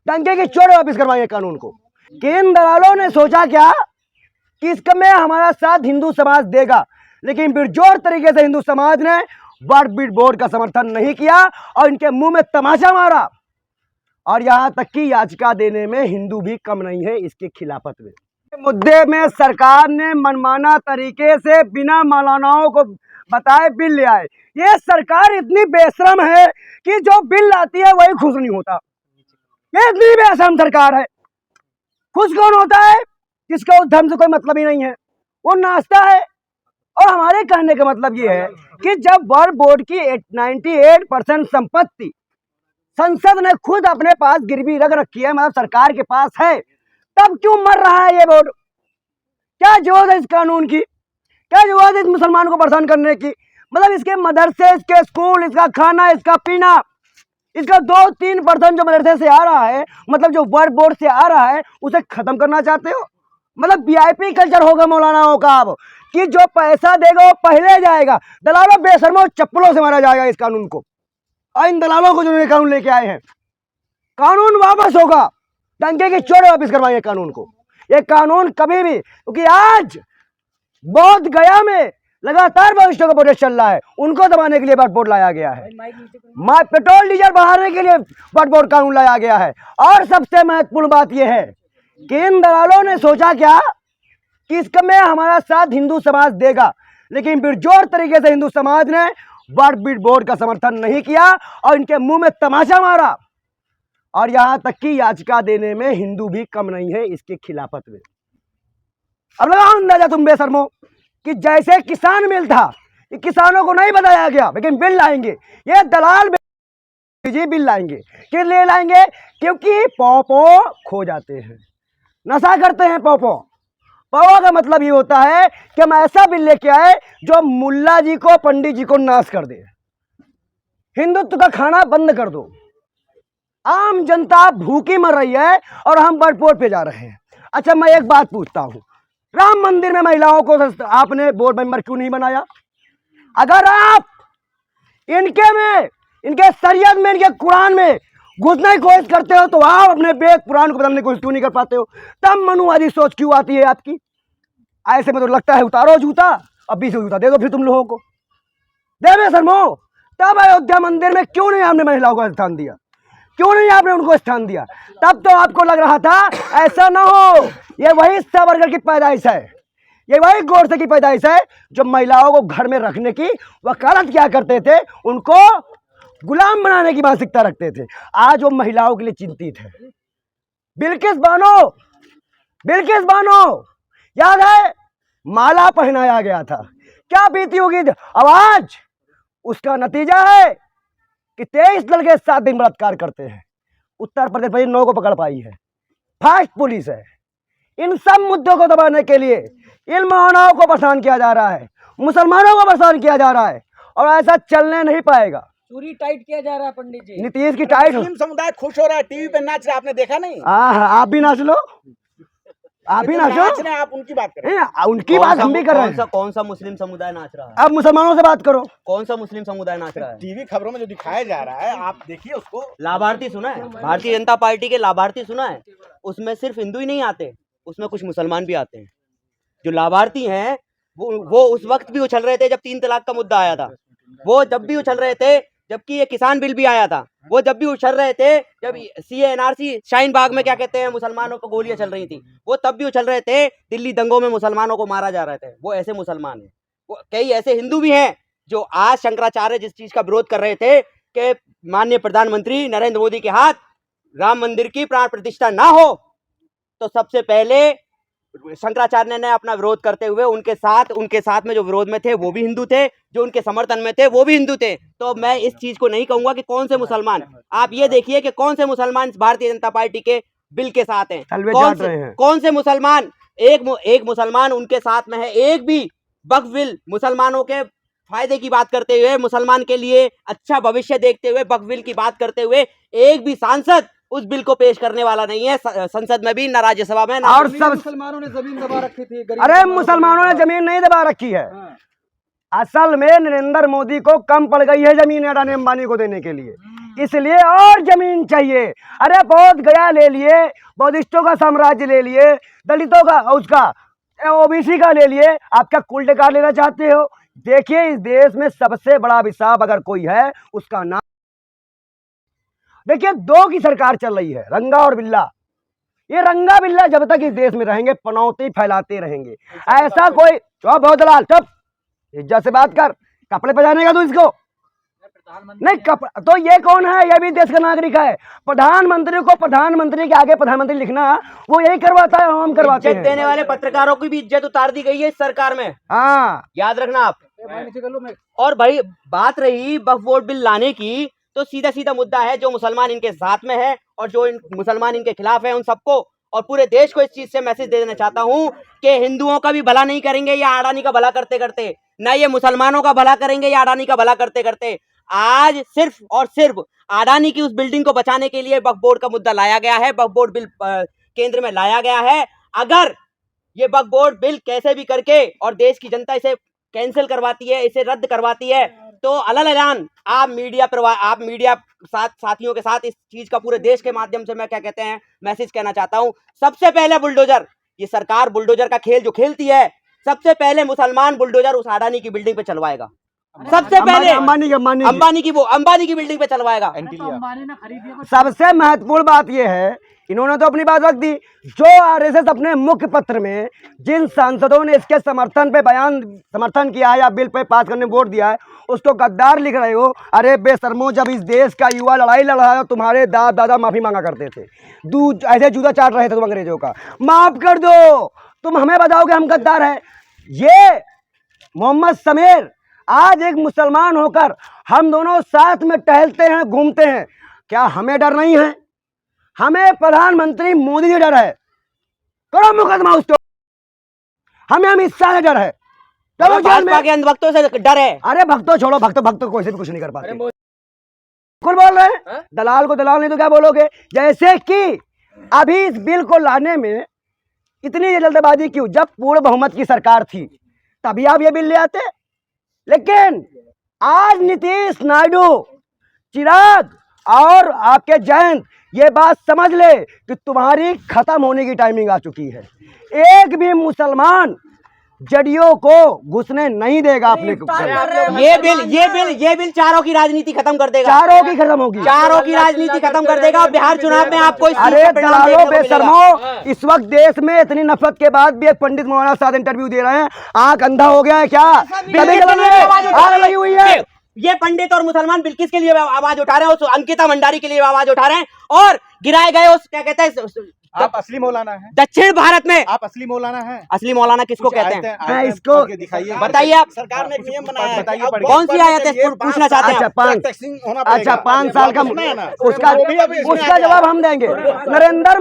डंके की चोट वापस करवाएंगे कानून को। कि इन दलालों ने सोचा क्या कि इसमें हमारा साथ हिंदू समाज देगा, लेकिन बिरजोर तरीके से हिंदू समाज ने वक्फ बोर्ड का समर्थन नहीं किया और इनके मुंह में तमाचा मारा। और यहां तक कि याचिका देने में हिंदू भी कम नहीं है इसके खिलाफत में। मुद्दे में सरकार ने मनमाना तरीके से बिना मौलानाओं को बताए बिल ले आए। ये सरकार इतनी बेशरम है कि जो बिल लाती है वही खुश नहीं होता। ये इतनी बेशरम सरकार है। खुश कौन होता है? जिसका उस धर्म से कोई मतलब ही नहीं है, वो नाचता है। और हमारे कहने का मतलब ये है कि जब वक्फ बोर्ड की 98% संपत्ति संसद ने खुद अपने पास गिरवी रख रखी है, मतलब सरकार के पास है, तब क्यों मर रहा है ये बोर्ड? क्या जरूरत है इस कानून की? क्या जरूरत है इस मुसलमान को परेशान करने की? मतलब इसके मदरसे, इसके स्कूल, इसका खाना, इसका पीना, इसका 2-3% जो मदरसे से आ रहा है, मतलब जो वक्फ बोर्ड से आ रहा है, उसे खत्म करना चाहते हो। मतलब वीआईपी कल्चर होगा मौलानाओं का अब, कि जो पैसा देगा वो पहले जाएगा। दलालों बेशर्मों चप्पलों से मारा जाएगा इस कानून को। और इन दलालों को जो कानून लेके आए हैं, कानून वापस होगा। डंके की चोट वापस करवाएंगे कानून को। ये कानून कभी भी, क्योंकि आज बोध गया में लगातार वरिष्ठों का प्रोटेस्ट चल रहा है, उनको दबाने के लिए वक्फ बोर्ड लाया गया है। पेट्रोल डीजल बढ़ाने के लिए वक्फ बोर्ड कानून लाया गया है। और सबसे महत्वपूर्ण बात यह है कि इन दलालों ने सोचा क्या कि इसमें हमारा साथ हिंदू समाज देगा, लेकिन बिरजोर तरीके से हिंदू समाज ने वक्फ बोर्ड का समर्थन नहीं किया और इनके मुंह में तमाचा मारा। और यहां तक कि याचिका देने में हिंदू भी कम नहीं है इसके खिलाफत में। अब लगाओ अंदाजा तुम बेशर्मो कि जैसे किसान बिल था, किसानों को नहीं बताया गया, लेकिन बिल लाएंगे ये दलाल बिल लाएंगे। क्यों ले लाएंगे? क्योंकि पौपो खो जाते हैं, नशा करते हैं पौपो। पौपो का मतलब ये होता है कि हम ऐसा बिल लेके आए जो मुल्ला जी को, पंडित जी को नाश कर दे। हिंदुत्व का खाना बंद कर दो। आम जनता भूखी मर रही है और हम वक्फ बोर्ड पे जा रहे हैं। अच्छा, मैं एक बात पूछता हूं, राम मंदिर में महिलाओं को आपने बोर्ड मेंबर क्यों नहीं बनाया? अगर आप इनके में, इनके शरीयत में, इनके कुरान में घुसने की कोशिश करते हो तो आप अपने वेद पुराण को बदलने की कोशिश क्यों नहीं कर पाते हो? तब मनुवादी सोच क्यों आती है आपकी? ऐसे में तो लगता है उतारो जूता, अब 20 जूता दे दो फिर तुम लोगों को। देवे शर्मो, तब अयोध्या मंदिर में क्यों नहीं आपने महिलाओं को स्थान दिया? क्यों नहीं आपने उनको स्थान दिया? तब तो आपको लग रहा था ऐसा ना हो, ये वही सावरकर की पैदाइश है, ये वही गोडसे की पैदाइश है जो महिलाओं को घर में रखने की वकालत क्या करते थे, उनको गुलाम बनाने की मानसिकता रखते थे। आज वो महिलाओं के लिए चिंतित है। बिल्किस बानो, बिल्किस बानो, याद है माला पहनाया गया था, क्या बीती होगी? अब आज उसका नतीजा है कि 23 लड़के 7 दिन बलात्कार करते हैं। उत्तर प्रदेश में 9 को पकड़ पाई है, फास्ट पुलिस है। इन सब मुद्दों को दबाने के लिए इन मौलानाओं को परेशान किया जा रहा है, मुसलमानों को परेशान किया जा रहा है, और ऐसा चलने नहीं पाएगा। चूरी टाइट किया जा रहा है पंडित जी। नीतीश की टाइट। मुस्लिम समुदाय खुश हो रहा है, टीवी पे नाच रहा है, आपने देखा नहीं? आप भी नाच लो, आप भी नाचो। नाच रहे हैं, आप उनकी बात करें। उनकी बात हम भी कर रहे हैं। कौन सा मुस्लिम समुदाय नाच रहा है? अब मुसलमानों से बात करो। कौन सा मुस्लिम समुदाय नाच रहा है? टीवी खबरों में जो दिखाया जा रहा है, आप देखिए उसको। लाभार्थी सुना है? भारतीय जनता पार्टी के लाभार्थी सुना है? उसमें सिर्फ हिंदू ही नहीं आते, उसमें कुछ मुसलमान भी आते हैं। जो लाभार्थी हैं वो उस वक्त भी उछल रहे थे जब 3 तलाक का मुद्दा आया था, वो जब भी उछल रहे थे, जबकि ये किसान बिल भी आया था, वो जब भी उछल रहे थे, जब सीए एनआरसी शाहीन बाग में क्या कहते हैं मुसलमानों पर गोलियां चल रही थी, वो तब भी उछल रहे थे। दिल्ली दंगों में मुसलमानों को मारा जा रहे थे, वो ऐसे मुसलमान हैं। वो कई ऐसे हिंदू भी हैं जो आज शंकराचार्य जिस चीज का विरोध कर रहे थे कि माननीय प्रधानमंत्री नरेंद्र मोदी के हाथ राम मंदिर की प्राण प्रतिष्ठा ना हो, तो सबसे पहले शंकराचार्य ने अपना विरोध करते हुए उनके साथ में जो विरोध में थे वो भी हिंदू थे, जो उनके समर्थन में थे वो भी हिंदू थे। तो मैं इस चीज को नहीं कहूंगा कि कौन से मुसलमान, आप ये देखिए कि कौन से मुसलमान भारतीय जनता पार्टी के बिल के साथ हैं, कौन से मुसलमान, एक मुसलमान उनके साथ में है। एक भी वक्फ बिल मुसलमानों के फायदे की बात करते हुए, मुसलमान के लिए अच्छा भविष्य देखते हुए वक्फ बिल की बात करते हुए एक भी सांसद उस बिल को पेश करने वाला नहीं है, संसद में भी, ना राज्यसभा में, ना। और सब मुसलमानों ने जमीन दबा रखी थी। अरे मुसलमानों ने जमीन नहीं दबा रखी है। असल में नरेंद्र मोदी को कम पड़ गई है जमीन अडानी अंबानी को देने के लिए, इसलिए और जमीन चाहिए। अरे बहुत गया ले लिए, बौद्धिस्टों का साम्राज्य ले लिए, दलितों का, उसका ओबीसी का ले लिए, आप क्या कुल कार लेना चाहते हो? देखिए इस देश में सबसे बड़ा अभिशाप अगर कोई है उसका नाम, देखिए दो की सरकार चल रही है, रंगा और बिल्ला। ये रंगा बिल्ला जब तक इस देश में रहेंगे पनौती फैलाते रहेंगे। ऐसा कोई चुप बहुत दलाल, चुप, इज्जत से बात कर, कपड़े पहनानेगा तू इसको नहीं तो ये कौन है? ये भी देश का नागरिक है। प्रधानमंत्री को प्रधानमंत्री के आगे प्रधानमंत्री लिखना वो यही करवाता है, हम करवाते हैं। देने वाले पत्रकारों की भी इज्जत उतार दी गई है इस सरकार में, हाँ याद रखना आप। और भाई बात रही वक्फ बोर्ड बिल लाने की, तो सीधा सीधा मुद्दा है, जो मुसलमान इनके साथ में है और जो मुसलमान इनके खिलाफ है, उन सबको और पूरे देश को इस चीज से मैसेज दे देना चाहता हूं कि हिंदुओं का भी भला नहीं करेंगे या अडानी का भला करते करते, ना ये मुसलमानों का भला करेंगे या अडानी का भला करते करते। आज सिर्फ और सिर्फ अडानी की उस बिल्डिंग को बचाने के लिए वक्फ बोर्ड का मुद्दा लाया गया है, वक्फ बोर्ड बिल केंद्र में लाया गया है। अगर ये वक्फ बोर्ड बिल कैसे भी करके और देश की जनता इसे कैंसिल करवाती है, इसे रद्द करवाती है, तो अलग ऐलान आप मीडिया साथियों के साथ इस चीज का पूरे देश के माध्यम से मैं क्या कहते हैं मैसेज कहना चाहता हूं। सबसे पहले बुलडोजर, ये सरकार बुलडोजर का खेल जो खेलती है, सबसे पहले मुसलमान बुलडोजर उस अडानी की बिल्डिंग पे चलवाएगा। सबसे पहले अंबानी की बिल्डिंग पे चलवाएगा। सबसे महत्वपूर्ण बात यह है, इन्होंने तो अपनी बात रख दी, जो आरएसएस अपने मुख्य पत्र में जिन सांसदों ने इसके समर्थन किया है या बिल पे पास करने वोट दिया है, उसको गद्दार लिख रहे हो। अरे बेशर्मो, जब इस देश का युवा लड़ाई लड़ रहा है, तुम्हारे दादा माफी मांगा करते थे, ऐसे जूता चाट रहे थे तुम अंग्रेजों का, माफ कर दो, तुम हमें बताओगे हम गद्दार हैं? ये मोहम्मद समीर आज एक मुसलमान होकर हम दोनों साथ में टहलते हैं, घूमते हैं, क्या हमें डर नहीं है? हमें प्रधानमंत्री मोदी से डर है, करो मुकदमा उसको, हमें अमित शाह से डर है, चलो जेल में। के भक्तों से डर है। अरे भक्तों छोड़ो, भक्तों कोई से भी कुछ नहीं कर पाते, कुल बोल रहे हैं। दलाल को दलाल नहीं तो क्या बोलोगे? जैसे कि अभी इस बिल को लाने में इतनी जल्दबाजी क्यों? जब पूर्ण बहुमत की सरकार थी तभी आप ये बिल ले आते। लेकिन आज नीतीश नायडू, चिराग और आपके जयंत ये बात समझ ले कि तुम्हारी खत्म होने की टाइमिंग आ चुकी है। एक भी मुसलमान जड़ियों को घुसने नहीं देगा अपने ये बिल चारों की राजनीति खत्म कर देगा, चारों की खत्म होगी, चारों की राजनीति खत्म कर देगा। बिहार चुनाव में आपको अरे दलालों बेशर्मो, इस वक्त देश में इतनी नफरत के बाद भी एक पंडित मौलाना साहब इंटरव्यू दे रहे हैं, आंख अंधा हो गया है क्या? आग लगी हुई है। ये पंडित और मुसलमान बिल किसके लिए आवाज उठा रहे हैं? उस अंकिता भंडारी के लिए आवाज उठा रहे हैं, और गिराए गए उस क्या कहते हैं, आप असली मौलाना हैं, दक्षिण भारत में आप असली मौलाना हैं। असली मौलाना किसको कहते हैं? मैं इसको दिखाइए, बताइए आप। सरकार ने एक नियम बनाया है, बताइए कौन सी आयत है पूछना चाहते हैं? अच्छा 5 साल का उसका जवाब हम देंगे। नरेंद्र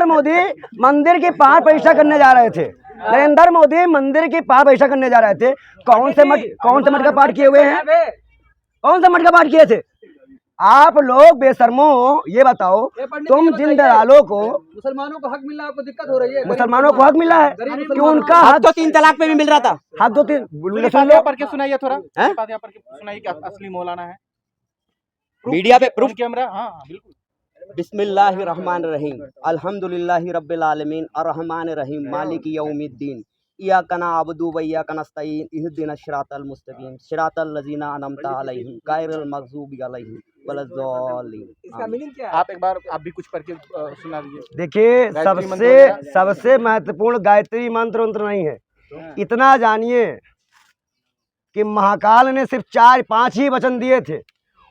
मोदी मंदिर की पहाड़ प्रतिष्ठा करने जा रहे थे, नरेंद्र मोदी मंदिर की पहाड़ प्रतिष्ठा करने जा रहे थे। कौन से मठ का पाठ किए हुए हैं? कौन से मठ का पाठ किए थे? आप लोग बेशर्मो ये बताओ, तुम जिन दलालों को, मुसलमानों को हक मिला, आपको दिक्कत हो रही है? मुसलमानों को हक मिला है कि उनका हक तो 3 तलाक में भी मिल रहा था। हक 2-3 पढ़ के सुनाइए थोड़ा, बात यहाँ पर सुनाइए कि असली मौलाना है। मीडिया पे प्रूफ कैमरा, हाँ बिल्कुल। बिस्मिल्लाहिर्रहमानिर्रहीम, अल्हम्दुलिल्लाहि रब्बिल आलमीन, अर्रहमानिर रहीम, मालिकी यौमिद्दीन, इय्याका नअबुदु व इय्याका नस्तईन, इहदिनस सिरातल मुस्तकीम, सिरातल लज़ीना अनअमता अलैहिम, गायरिल मग़ज़ूबि अलैहिम वलज़्ज़ालिन। इसका मीनिंग क्या है? आप एक बार आप भी कुछ पढ़ के सुना दीजिए। देखिए सबसे महत्वपूर्ण गायत्री मंत्र नहीं है, इतना जानिए कि महाकाल ने सिर्फ 4-5 ही वचन दिए थे,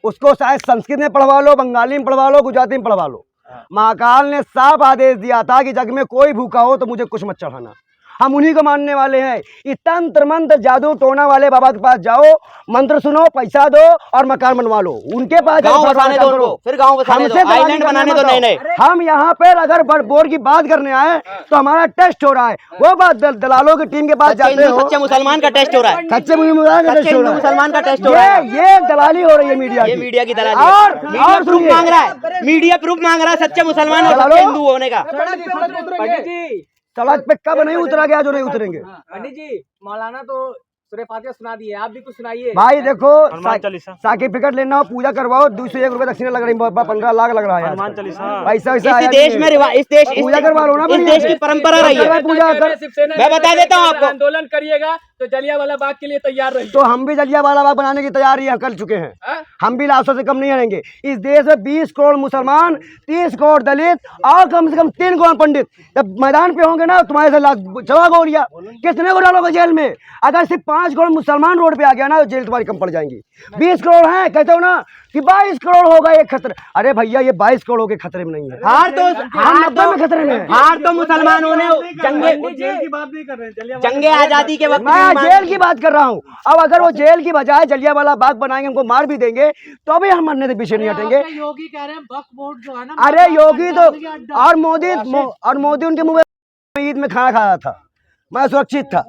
उसको शायद संस्कृत में पढ़वा लो, बंगाली में पढ़वा लो, गुजराती में पढ़वा लो। महाकाल ने साफ आदेश दिया था कि जग में कोई भूखा हो तो मुझे कुछ मत चढ़ाना। हम उन्हीं को मानने वाले हैं। ये तंत्र मंत्र जादू टोना वाले बाबा के पास जाओ, मंत्र सुनो, पैसा दो और मकान बनवा लो, उनके पास गांव बसाने दो उनको, फिर गांव बसाने दो, आइलैंड बनाने दो नए नए। हम यहाँ पर अगर बोर्ड की बात करने आए तो हमारा टेस्ट हो रहा है, वो बात दलालों की टीम के पास जाते हो, सच्चे मुसलमान का टेस्ट हो रहा है, सच्चे मुसलमान का टेस्ट हो रहा है। ये दलाली हो रही है मीडिया की दलाली। और प्रूफ मांग रहा है, मीडिया प्रूफ मांग रहा है सच्चे मुसलमान और सच्चे हिंदू होने का। सड़क पे कब नहीं उतरा गया जो नहीं उतरेंगे? पंडित जी, मौलाना तो सूर्य फातिहा सुना दिए, आप भी कुछ सुनाइए। भाई देखो हनुमान चालीसा। सर्टिफिकेट लेना हो, पूजा करवाओ, 201 रुपए दक्षिणा लग रही है, 15 लाख लग रहा है हनुमान चालीसा। पैसा वैसा इस आया देश नहीं में है। इस देश पूजा करवा लो ना इस बढ़िया देश से। की परंपरा रही है। पूजा कर, मैं बता देता हूँ आपको। आंदोलन करिएगा तो जलियांवाला बाग के लिए तैयार रहिए। तो हम भी जलियांवाला बाग बनाने की तैयारी कर चुके हैं। हाँ? हम भी लाशों से कम नहीं रहेंगे। इस देश में 20 करोड़ मुसलमान, 30 करोड़ दलित और कम से कम 3 करोड़ पंडित जब मैदान पे होंगे ना, तुम्हारे से जवा गोलियां कितने को डालोगे जेल में? अगर सिर्फ 5 करोड़ मुसलमान रोड पे आ गया ना, तो जेल तुम्हारी कम पड़ जाएंगी। 20 करोड़ है, कहते हो ना कि 22 करोड़ होगा ये खतरे। अरे भैया, ये 22 करोड़ के खतरे में नहीं है, हार तो हम 90 में खतरे में हैं। हार तो मुसलमानों ने जेल की बात नहीं कर रहे हैं, जंगे आजादी के वक्त मैं जेल की बात कर रहा हूँ। अब अगर वो जेल की बजाय जलियांवाला बाग बनाएंगे, हमको मार भी देंगे, तो भी हम मरने से पीछे नहीं हटेंगे। योगी कह रहे हैं वक्फ बोर्ड जो है ना, अरे योगी तो और मोदी उनके मुंह में ईद में खाना खाया था, मैं सुरक्षित था।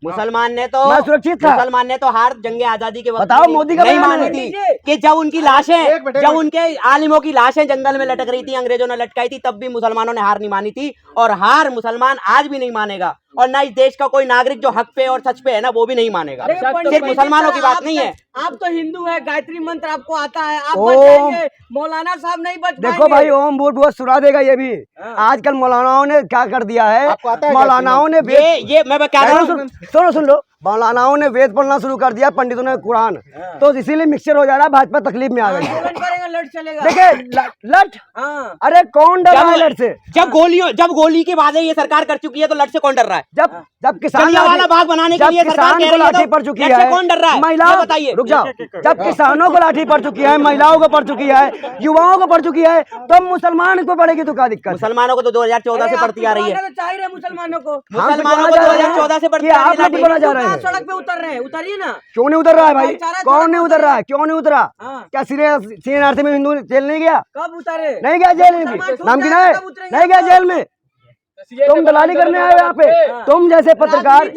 मुसलमान ने तो मुसलमान ने तो हार जंगे आजादी के वक्त बताओ, मोदी का नहीं बयान मानी है। थी कि जब उनकी लाशें, जब उनके आलिमों की लाशें जंगल में लटक रही थी, अंग्रेजों ने लटकाई थी, तब भी मुसलमानों ने हार नहीं मानी थी। और हार मुसलमान आज भी नहीं मानेगा, और ना इस देश का कोई नागरिक जो हक पे और सच पे है ना, वो भी नहीं मानेगा। सिर्फ मुसलमानों की बात नहीं है। आप तो हिंदू है, गायत्री मंत्र आपको आता है, आप ओम। बच जाएंगे, मौलाना साहब नहीं बच देखो पाएंगे। भाई, ओम भूर्भुवः सुना देगा ये भी। आजकल मौलानाओं ने क्या कर दिया है, मौलानाओं ने ये मैं कह रहा हूँ, सुन लो, मौलानाओं ने वेद पढ़ना शुरू कर दिया, पंडितों ने कुरान, तो इसीलिए मिक्सचर हो जा रहा है, भाजपा तकलीफ में आ गई है। आंदोलन करेगा, लड़ चलेगा। देखिए लट, हाँ। अरे कौन डर रहा है लट से? जब गोली के वादे ये सरकार कर चुकी है, तो लट से कौन डर रहा है? जब किसान जलियांवाला बाग बनाने के लिए सरकार कह को रही है, लाठी तो पड़ चुकी लट से है, कौन डर रहा है? महिलाओं, बताइए। रुक जाओ, जब किसानों को लाठी पड़ चुकी है, महिलाओं को पड़ चुकी है, युवाओं को पड़ चुकी है, तो मुसलमान को पड़ेगी तो क्या दिक्कत? मुसलमानों को तो 2014 से पड़ती आ रही है। तो चाहिए मुसलमानों को, मुसलमानों को 2014 से पड़ती आ रही है। बना जा रहे हैं, सड़क पे उतर रहे हैं, उतरिए ना। क्यों नहीं उतर रहा है भाई? कौन नहीं उतर रहा है? क्यों नहीं उतरा? हाँ। क्या सीएनआरसी में हिंदू जेल नहीं गया? कब उतरे? नहीं गया जेल में? नामकीन है, नहीं गया जेल में? तुम दलाली करने आए हो यहाँ पे, तुम जैसे पत्रकार।